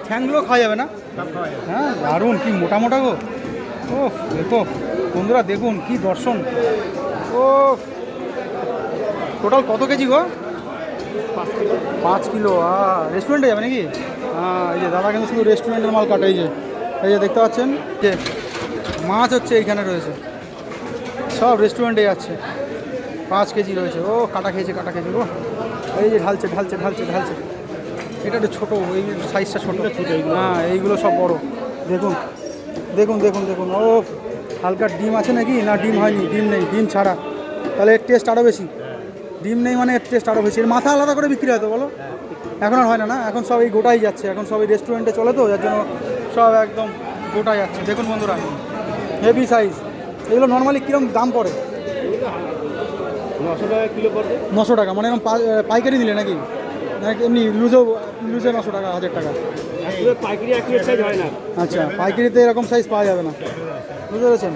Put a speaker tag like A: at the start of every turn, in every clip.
A: ঠ্যাংগুলো খাওয়া যাবে না? হ্যাঁ, দারুণ, কি মোটা মোটা গো। ও দেখো বন্ধুরা, দেখুন কি দর্শন। ও টোটাল কত কেজি গো? 5 কিলো। রেস্টুরেন্টে যাবে নাকি? হ্যাঁ, এই যে দাদা কিন্তু শুধু রেস্টুরেন্টের মাল কাটে। এই যে দেখতে পাচ্ছেন যে মাছ হচ্ছে এইখানে রয়েছে, সব রেস্টুরেন্টে যাচ্ছে। 5 কেজি রয়েছে। ও কাটা খেয়েছে গো। এই যে ঢালছে। এটা একটু ছোটো, এই সাইজটা ছোটো। হ্যাঁ, এইগুলো সব বড়। দেখুন। ও হালকা ডিম আছে নাকি? না ডিম হয়নি, ডিম নেই, ডিম ছাড়া। তাহলে এর টেস্ট আরও বেশি। ডিম নেই মানে এর টেস্ট আরও বেশি। এর মাথা আলাদা করে বিক্রি হয় তো বলো? এখন আর হয় না, এখন সব এই গোটাই যাচ্ছে। এখন সব এই রেস্টুরেন্টে চলে তো, যার জন্য সব একদম গোটা যাচ্ছে। দেখুন বন্ধুরা, হেভি সাইজ। এগুলো নর্মালি কীরকম দাম পড়ে?
B: 900 টাকা কিলো পড়বে।
A: 900 টাকা মানে এরকম পাইকারি নিলে নাকি? এমনি লুজে 900 টাকা, 1000 টাকা?
B: পাইকারি এক সাইজ হয় না।
A: আচ্ছা, পাইকারিতে এরকম সাইজ পাওয়া যাবে না, বুঝতে পেরেছেন?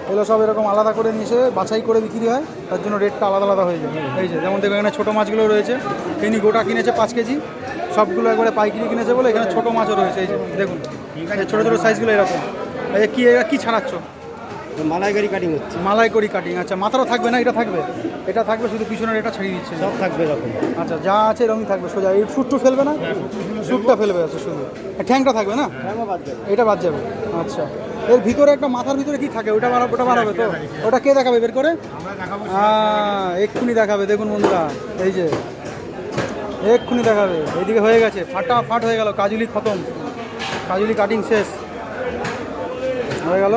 A: এগুলো সব এরকম আলাদা করে নিয়ে এসে বাছাই করে বিক্রি হয়, তার জন্য রেটটা আলাদা হয়ে যায়। এই যে যেমন দেখবেন এখানে ছোটো মাছগুলো রয়েছে, তিনি গোটা কিনেছে 5 কেজি, সবগুলো একবারে পাইকারি কিনেছে বলে এখানে ছোটো মাছও রয়েছে। এই যে দেখুন, ছোটো সাইজগুলো এরকম। এই কি ছাড়াচ্ছ?
B: মালাইকারি কাটিং হচ্ছে।
A: মালাইকারি কাটিং। আচ্ছা, মাথাটা থাকবে না? এটা থাকবে শুধু পিছনের, এটা ছাড়িয়ে দিচ্ছে।
B: সব থাকবে এরকম।
A: আচ্ছা, যা আছে এরকমই থাকবে সোজা। এই শুটটা ফেলবে না? শুটটা ফেলবে আছে শুধু, ঠ্যাংটা থাকবে না? এটা বাদ যাবে। আচ্ছা, এর ভিতরে একটা মাথার ভিতরে কি থাকে? ওটা বানাবে তো? ওটা কে দেখাবে বের করে? এক্ষুনি দেখাবে। দেখুন বন্ধুরা, এই যে এক্ষুনি দেখাবে। এইদিকে হয়ে গেছে, ফাটাফাট হয়ে গেল। কাজুলি খতম, কাজুলি কাটিং শেষ হয়ে গেল।